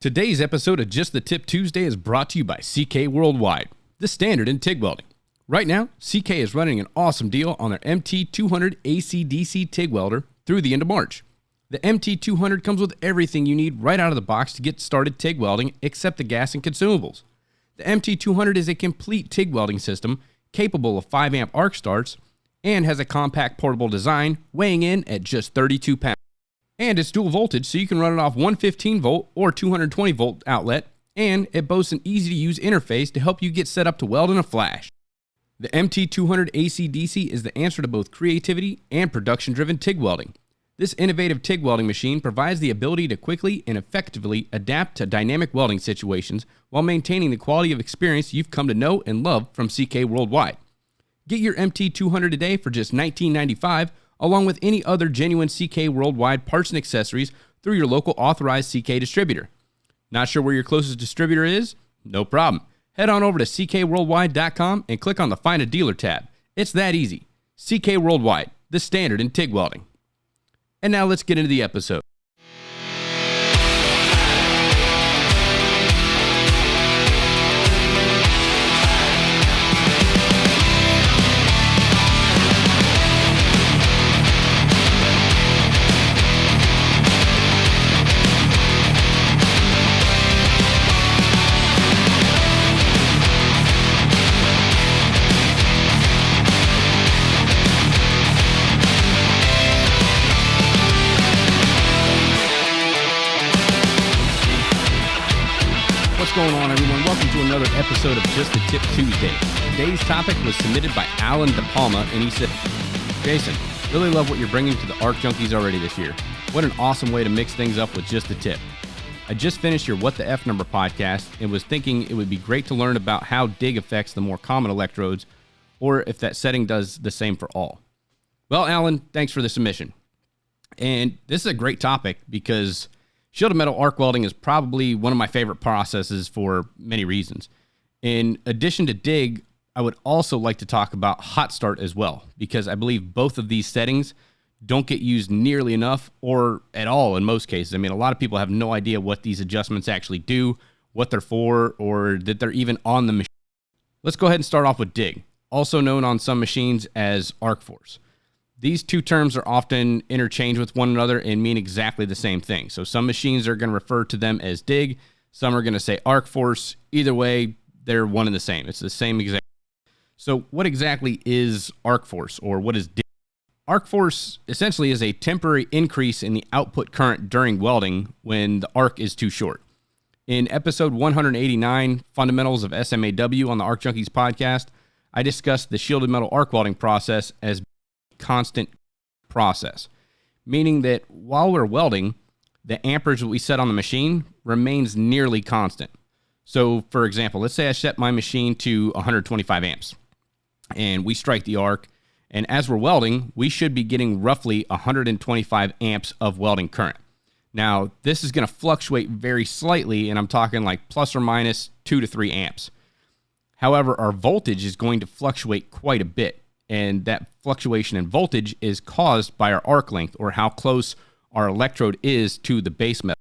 Today's episode of Just the Tip Tuesday is brought to you by CK Worldwide, the standard in TIG welding. Right now, CK is running an awesome deal on their MT200 AC/DC TIG welder through the end of March. The MT200 comes with everything you need right out of the box to get started TIG welding except the gas and consumables. The MT200 is a complete TIG welding system capable of 5 amp arc starts and has a compact portable design weighing in at just 32 pounds. And it's dual voltage, so you can run it off 115 volt or 220 volt outlet, and it boasts an easy to use interface to help you get set up to weld in a flash. The MT200 AC/DC is the answer to both creativity and production-driven TIG welding. This innovative TIG welding machine provides the ability to quickly and effectively adapt to dynamic welding situations while maintaining the quality of experience you've come to know and love from CK Worldwide. Get your MT200 today for just $19.95, along with any other genuine CK Worldwide parts and accessories through your local authorized CK distributor. Not sure where your closest distributor is? No problem. Head on over to ckworldwide.com and click on the Find a Dealer tab. It's that easy. CK Worldwide, the standard in TIG welding. And now let's get into the episode. What's going on, everyone? Welcome to another episode of Just the Tip Tuesday. Today's topic was submitted by Alan DePalma, and he said, Jason, really love what you're bringing to the ARC Junkies already this year. What an awesome way to mix things up with just the tip. I just finished your What the F Number podcast and was thinking it would be great to learn about how dig affects the more common electrodes, or if that setting does the same for all. Well, Alan, thanks for the submission. And this is a great topic because shielded metal arc welding is probably one of my favorite processes for many reasons. In addition to dig, I would also like to talk about hot start as well, because I believe both of these settings don't get used nearly enough or at all in most cases. I mean, a lot of people have no idea what these adjustments actually do, what they're for, or that they're even on the machine. Let's go ahead and start off with dig, also known on some machines as arc force. These two terms are often interchanged with one another and mean exactly the same thing. So some machines are going to refer to them as dig. Some are going to say arc force. Either way, they're one and the same. It's the same exact. So what exactly is arc force, or what is dig? Arc force essentially is a temporary increase in the output current during welding when the arc is too short. In episode 189, Fundamentals of SMAW on the ARC Junkies podcast, I discussed the shielded metal arc welding process as constant process, meaning that while we're welding, the amperage that we set on the machine remains nearly constant. So for example, let's say I set my machine to 125 amps and we strike the arc, and as we're welding, we should be getting roughly 125 amps of welding current. Now, this is going to fluctuate very slightly, and I'm talking like plus or minus 2 to 3 amps. However, our voltage is going to fluctuate quite a bit. And that fluctuation in voltage is caused by our arc length, or how close our electrode is to the base metal.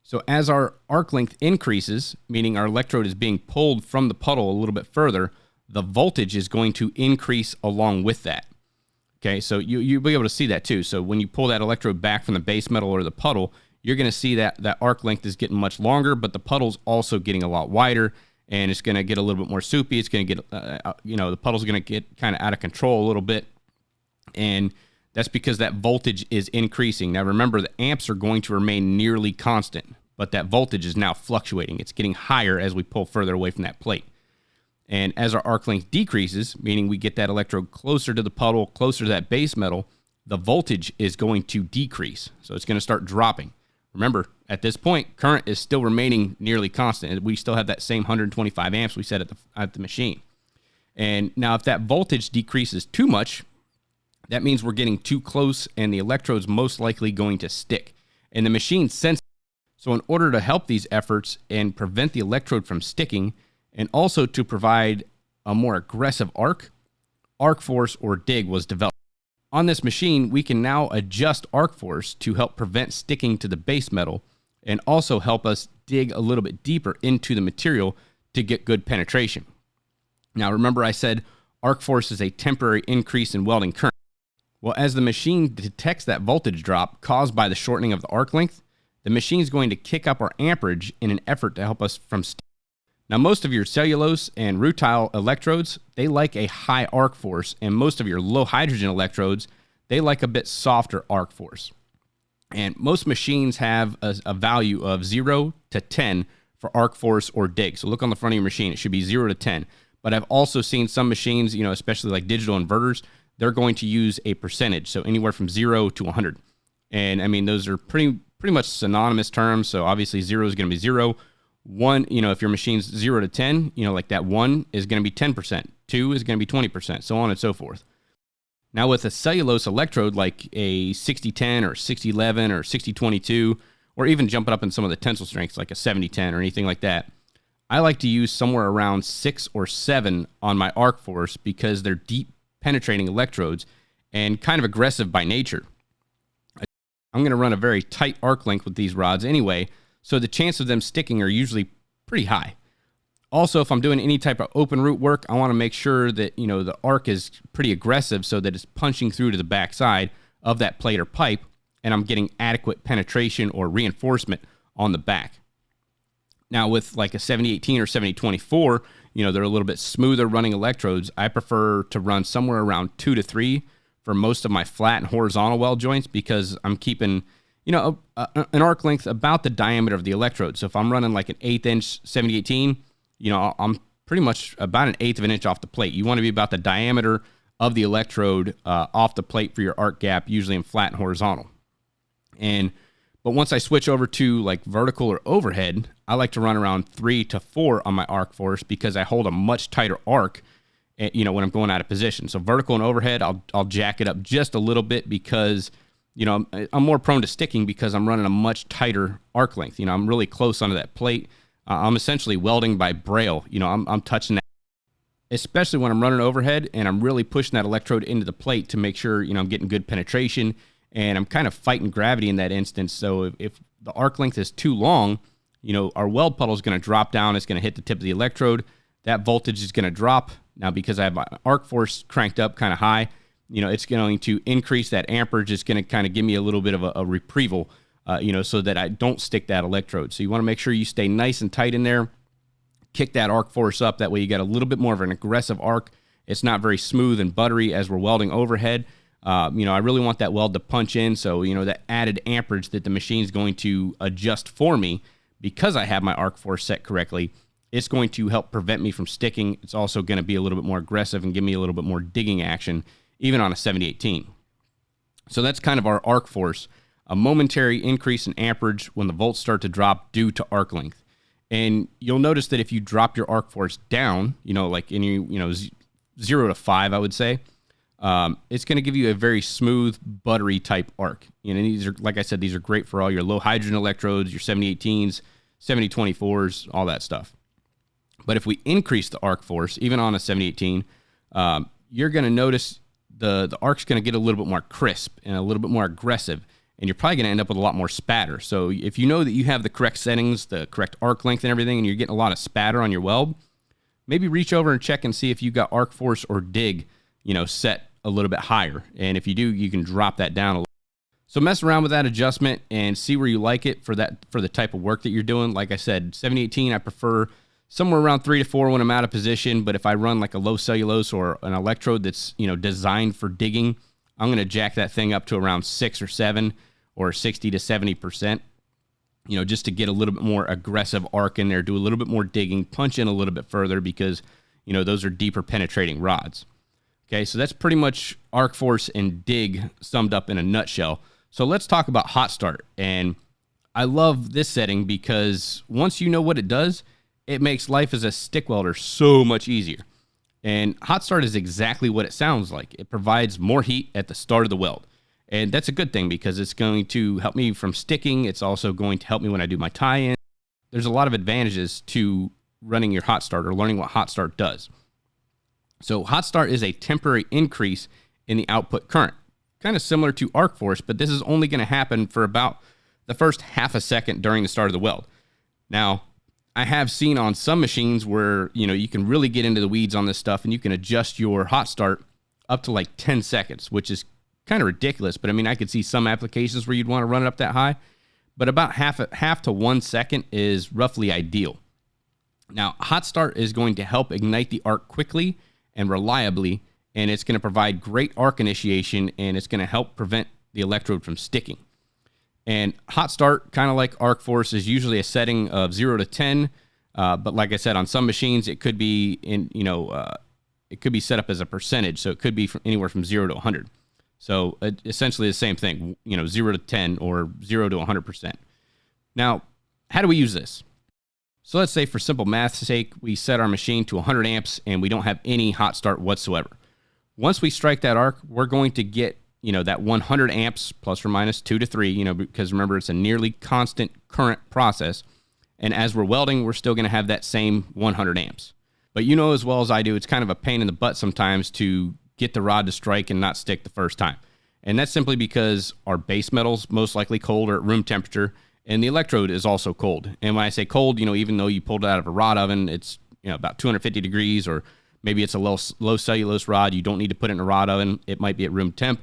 So as our arc length increases, meaning our electrode is being pulled from the puddle a little bit further, the voltage is going to increase along with that. Okay, so you'll be able to see that too. So when you pull that electrode back from the base metal or the puddle, you're going to see that that arc length is getting much longer, but the puddle's also getting a lot wider. And it's going to get a little bit more soupy. It's going to get, the puddle's going to get kind of out of control a little bit. And that's because that voltage is increasing. Now, remember, the amps are going to remain nearly constant, but that voltage is now fluctuating. It's getting higher as we pull further away from that plate. And as our arc length decreases, meaning we get that electrode closer to the puddle, closer to that base metal, the voltage is going to decrease. So it's going to start dropping. Remember, at this point, current is still remaining nearly constant. We still have that same 125 amps we set at the machine. And now if that voltage decreases too much, that means we're getting too close and the electrode's most likely going to stick. And the machine senses. So in order to help these efforts and prevent the electrode from sticking, and also to provide a more aggressive arc force, or dig, was developed. On this machine, we can now adjust arc force to help prevent sticking to the base metal and also help us dig a little bit deeper into the material to get good penetration. Now, remember I said arc force is a temporary increase in welding current. Well, as the machine detects that voltage drop caused by the shortening of the arc length, the machine is going to kick up our amperage in an effort to help us from sticking. Now, most of your cellulose and rutile electrodes, they like a high arc force, and most of your low hydrogen electrodes, they like a bit softer arc force. And most machines have a value of 0 to 10 for arc force or dig. So look on the front of your machine, it should be 0 to 10. But I've also seen some machines, especially like digital inverters, they're going to use a percentage, so anywhere from 0 to 100. And I mean, those are pretty much synonymous terms. So obviously 0 is going to be 0. 1, if your machine's 0 to 10, like that 1 is going to be 10%, 2 is going to be 20%, so on and so forth. Now with a cellulose electrode like a 6010 or 6011 or 6022, or even jumping up in some of the tensile strengths like a 7010 or anything like that, I like to use somewhere around 6 or 7 on my arc force because they're deep penetrating electrodes and kind of aggressive by nature. I'm going to run a very tight arc length with these rods anyway, so the chance of them sticking are usually pretty high. Also, if I'm doing any type of open root work, I want to make sure that, the arc is pretty aggressive so that it's punching through to the backside of that plate or pipe, and I'm getting adequate penetration or reinforcement on the back. Now, with like a 7018 or 7024, they're a little bit smoother running electrodes. I prefer to run somewhere around 2 to 3 for most of my flat and horizontal weld joints because I'm keeping an arc length about the diameter of the electrode. So if I'm running like an 1/8 inch 7018, I'm pretty much about an 1/8 of an inch off the plate. You want to be about the diameter of the electrode off the plate for your arc gap, usually in flat and horizontal. But once I switch over to like vertical or overhead, I like to run around 3 to 4 on my arc force because I hold a much tighter arc, when I'm going out of position. So vertical and overhead, I'll jack it up just a little bit because I'm more prone to sticking because I'm running a much tighter arc length. I'm really close onto that plate. I'm essentially welding by braille. I'm touching that, especially when I'm running overhead and I'm really pushing that electrode into the plate to make sure, I'm getting good penetration, and I'm kind of fighting gravity in that instance. So if the arc length is too long, our weld puddle is going to drop down. It's going to hit the tip of the electrode. That voltage is going to drop. Now, because I have my arc force cranked up kind of high, it's going to increase that amperage. It's going to kind of give me a little bit of a reprieval, so that I don't stick that electrode. So you want to make sure you stay nice and tight in there, kick that arc force up. That way you got a little bit more of an aggressive arc. It's not very smooth and buttery as we're welding overhead. I really want that weld to punch in. So, that added amperage that the machine's going to adjust for me because I have my arc force set correctly, it's going to help prevent me from sticking. It's also going to be a little bit more aggressive and give me a little bit more digging action, even on a 7018. So that's kind of our arc force, a momentary increase in amperage when the volts start to drop due to arc length. And you'll notice that if you drop your arc force down, like in 0 to 5, I would say, it's going to give you a very smooth, buttery type arc. These are, like I said, these are great for all your low hydrogen electrodes, your 7018s, 7024s, all that stuff. But if we increase the arc force, even on a 7018, you're going to notice the arc's going to get a little bit more crisp and a little bit more aggressive, and you're probably going to end up with a lot more spatter. So if you know that you have the correct settings, the correct arc length and everything, and you're getting a lot of spatter on your weld, maybe reach over and check and see if you got arc force or dig, set a little bit higher. And if you do, you can drop that down a little. So mess around with that adjustment and see where you like it for the type of work that you're doing. Like I said, 7018, I prefer somewhere around 3 to 4 when I'm out of position. But if I run like a low cellulose or an electrode that's, designed for digging, I'm going to jack that thing up to around 6 or 7 or 60 to 70%, just to get a little bit more aggressive arc in there, do a little bit more digging, punch in a little bit further because, those are deeper penetrating rods. Okay, so that's pretty much arc force and dig summed up in a nutshell. So let's talk about hot start. And I love this setting because once you know what it does, it makes life as a stick welder so much easier. And hot start is exactly what it sounds like. It provides more heat at the start of the weld. And that's a good thing because it's going to help me from sticking. It's also going to help me when I do my tie-in. There's a lot of advantages to running your hot start or learning what hot start does. So hot start is a temporary increase in the output current, kind of similar to arc force, but this is only going to happen for about the first half a second during the start of the weld. Now, I have seen on some machines where, you can really get into the weeds on this stuff and you can adjust your hot start up to like 10 seconds, which is kind of ridiculous. But I mean, I could see some applications where you'd want to run it up that high, but about half to 1 second is roughly ideal. Now, hot start is going to help ignite the arc quickly and reliably, and it's going to provide great arc initiation, and it's going to help prevent the electrode from sticking. And hot start, kind of like arc force, is usually a setting of 0 to 10. But like I said, on some machines, it could be it could be set up as a percentage. So it could be anywhere from 0 to 100. So essentially the same thing, 0 to 10 or 0 to 100%. Now, how do we use this? So let's say for simple math's sake, we set our machine to 100 amps and we don't have any hot start whatsoever. Once we strike that arc, we're going to get that 100 amps plus or minus 2 to 3, because remember, it's a nearly constant current process. And as we're welding, we're still going to have that same 100 amps. But as well as I do, it's kind of a pain in the butt sometimes to get the rod to strike and not stick the first time. And that's simply because our base metal's most likely cold or at room temperature, and the electrode is also cold. And when I say cold, even though you pulled it out of a rod oven, it's about 250 degrees, or maybe it's a low cellulose rod. You don't need to put it in a rod oven. It might be at room temp.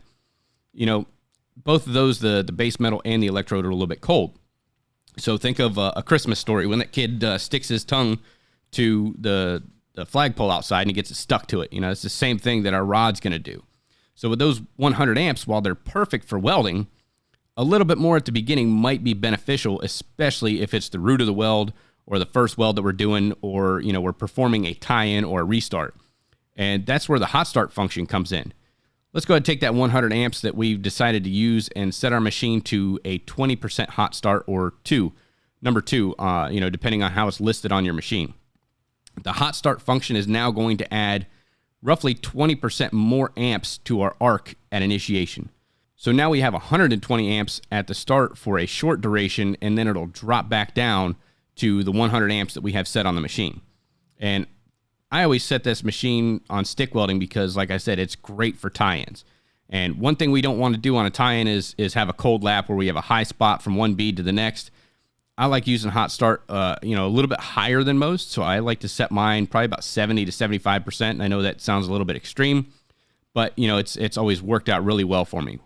Both of those, the base metal and the electrode, are a little bit cold. So think of a Christmas Story when that kid sticks his tongue to the flagpole outside and he gets it stuck to it. It's the same thing that our rod's going to do. So with those 100 amps, while they're perfect for welding, a little bit more at the beginning might be beneficial, especially if it's the root of the weld or the first weld that we're doing, or, we're performing a tie-in or a restart. And that's where the hot start function comes in. Let's go ahead and take that 100 amps that we've decided to use and set our machine to a 20% hot start, or number 2, depending on how it's listed on your machine. The hot start function is now going to add roughly 20% more amps to our arc at initiation. So now we have 120 amps at the start for a short duration, and then it'll drop back down to the 100 amps that we have set on the machine. And I always set this machine on stick welding because, like I said, it's great for tie-ins. And one thing we don't want to do on a tie-in is have a cold lap where we have a high spot from one bead to the next. I like using hot start, a little bit higher than most. So I like to set mine probably about 70 to 75%. And I know that sounds a little bit extreme, but it's always worked out really well for me.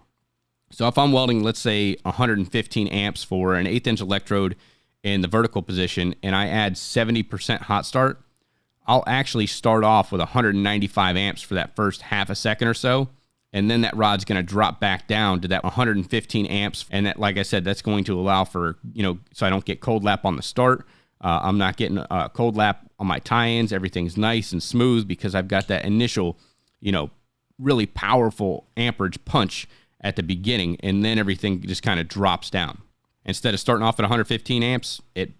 So if I'm welding, let's say 115 amps for an 1/8 inch electrode in the vertical position, and I add 70% hot start, I'll actually start off with 195 amps for that first half a second or so. And then that rod's going to drop back down to that 115 amps. And that, like I said, that's going to allow for, so I don't get cold lap on the start. I'm not getting a cold lap on my tie-ins. Everything's nice and smooth because I've got that initial, really powerful amperage punch at the beginning. And then everything just kind of drops down. Instead of starting off at 115 amps, it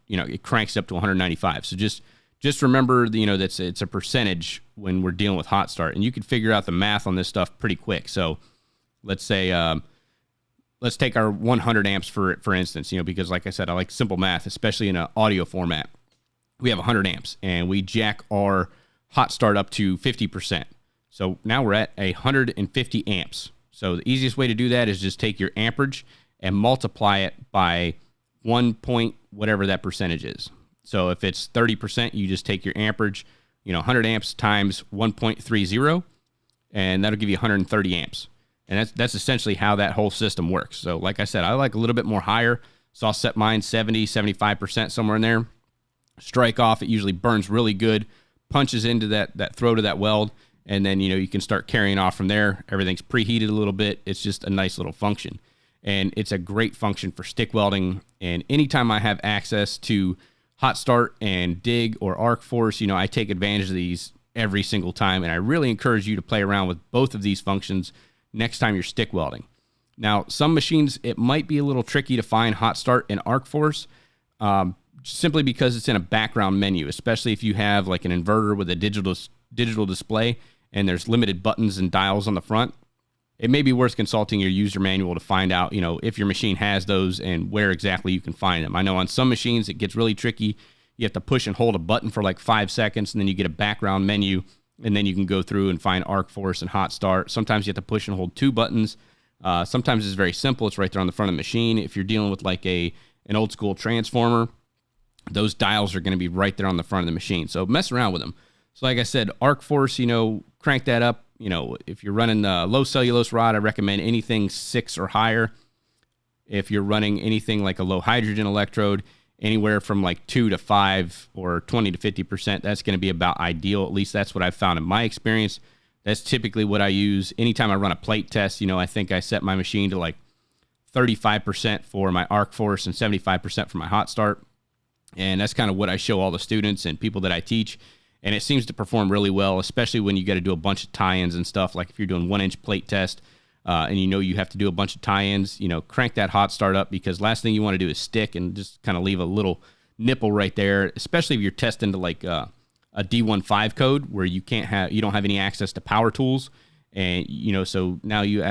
cranks up to 195. So just remember, that's it's a percentage when we're dealing with hot start, and you can figure out the math on this stuff pretty quick. So let's say, let's take our 100 amps for instance, because like I said, I like simple math, especially in an audio format. We have 100 amps and we jack our hot start up to 50%. So now we're at 150 amps. So the easiest way to do that is just take your amperage and multiply it by 1 point, whatever that percentage is. So if it's 30%, you just take your amperage, 100 amps times 1.30, and that'll give you 130 amps. And that's essentially how that whole system works. So like I said, I like a little bit more higher. So I'll set mine 70, 75%, somewhere in there. Strike off, it usually burns really good, punches into that throat of that weld, and then, you can start carrying off from there. Everything's preheated a little bit. It's just a nice little function. And it's a great function for stick welding. And anytime I have access to hot start and dig or arc force, I take advantage of these every single time. And I really encourage you to play around with both of these functions next time you're stick welding. Now, some machines, it might be a little tricky to find hot start and arc force, simply because it's in a background menu, especially if you have like an inverter with a digital display and there's limited buttons and dials on the front. It may be worth consulting your user manual to find out, if your machine has those and where exactly you can find them. I know on some machines it gets really tricky. You have to push and hold a button for like 5 seconds, and then you get a background menu, and then you can go through and find arc force and hot start. Sometimes you have to push and hold 2 buttons, Sometimes it's very simple. It's right there on the front of the machine. If you're dealing with like an old school transformer, those dials are going to be right there on the front of the machine. So mess around with them. So like I said, arc force, crank that up. If you're running the low cellulose rod, I recommend anything 6 or higher. If you're running anything like a low hydrogen electrode, anywhere from like 2 to 5 or 20 to 50%, that's going to be about ideal. At least that's what I've found in my experience. That's typically what I use. Anytime I run a plate test, I think I set my machine to like 35% for my arc force and 75% for my hot start. And that's kind of what I show all the students and people that I teach. And it seems to perform really well, especially when you got to do a bunch of tie-ins and stuff. Like if you're doing 1-inch plate test and you have to do a bunch of tie-ins, crank that hot start up, because last thing you want to do is stick and just kind of leave a little nipple right there, especially if you're testing to like a D15 code where you don't have any access to power tools. And, so now you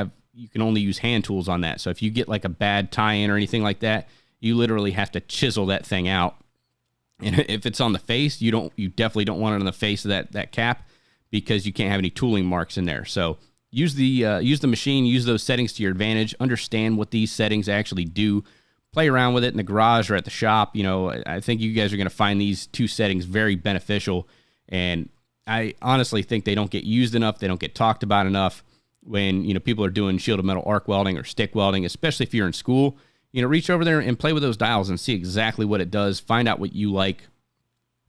can only use hand tools on that. So if you get like a bad tie-in or anything like that, you literally have to chisel that thing out. And if it's on the face, you definitely don't want it on the face of that cap, because you can't have any tooling marks in there. So use the machine, use those settings to your advantage, understand what these settings actually do, play around with it in the garage or at the shop. I think you guys are going to find these 2 settings very beneficial. And I honestly think they don't get used enough. They don't get talked about enough when, people are doing shielded metal arc welding or stick welding, especially if you're in school. Reach over there and play with those dials and see exactly what it does. Find out what you like.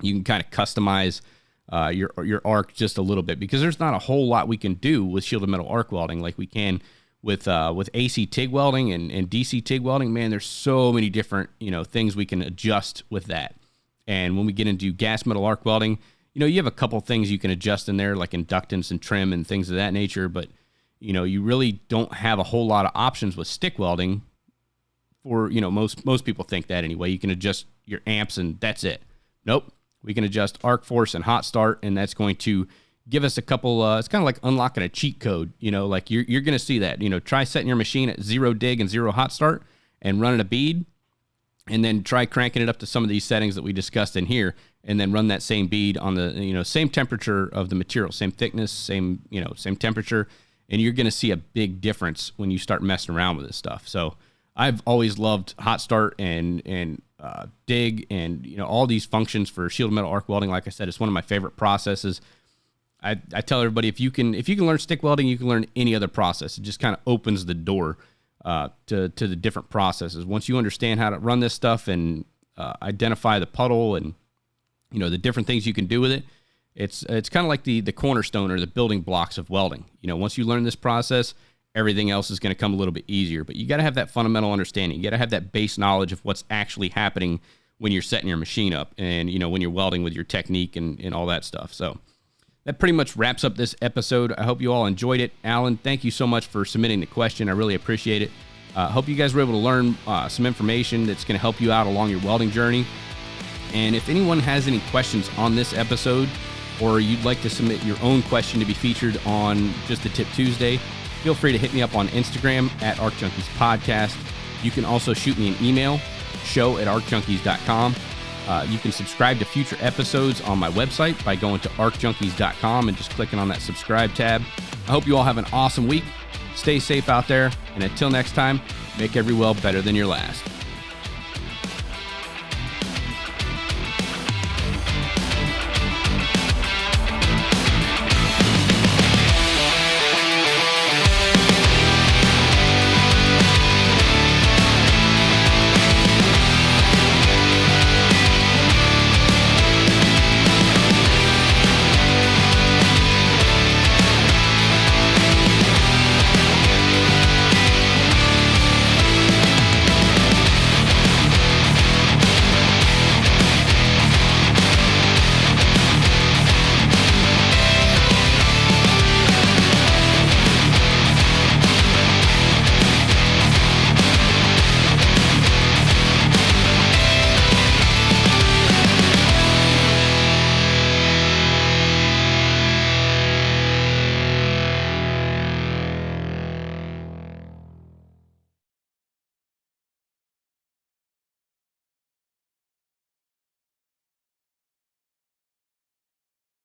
You can kind of customize your arc just a little bit, because there's not a whole lot we can do with shielded metal arc welding like we can with AC TIG welding and DC TIG welding. Man, there's so many different things we can adjust with that. And when we get into gas metal arc welding, you have a couple things you can adjust in there, like inductance and trim and things of that nature. But you really don't have a whole lot of options with stick welding. Or, most people think that anyway. You can adjust your amps and that's it. Nope. We can adjust arc force and hot start, and that's going to give us a couple, it's kind of like unlocking a cheat code, like you're going to see that, try setting your machine at 0 dig and 0 hot start and running a bead, and then try cranking it up to some of these settings that we discussed in here, and then run that same bead on the, same temperature of the material, same thickness, same temperature, and you're going to see a big difference when you start messing around with this stuff. So I've always loved hot start and dig and all these functions for shielded metal arc welding. Like I said, it's one of my favorite processes. I tell everybody, if you can learn stick welding, you can learn any other process. It just kind of opens the door to the different processes. Once you understand how to run this stuff and identify the puddle and the different things you can do with it, it's kind of like the cornerstone or the building blocks of welding. Once you learn this process, everything else is going to come a little bit easier. But you got to have that fundamental understanding. You got to have that base knowledge of what's actually happening when you're setting your machine up and, when you're welding with your technique and all that stuff. So that pretty much wraps up this episode. I hope you all enjoyed it. Alan, thank you so much for submitting the question. I really appreciate it. Hope you guys were able to learn some information that's going to help you out along your welding journey. And if anyone has any questions on this episode, or you'd like to submit your own question to be featured on Just a Tip Tuesday, feel free to hit me up on Instagram at Junkies Podcast. You can also shoot me an email, show@arcjunkies.com. You can subscribe to future episodes on my website by going to arcjunkies.com and just clicking on that subscribe tab. I hope you all have an awesome week. Stay safe out there, and until next time, make every weld better than your last.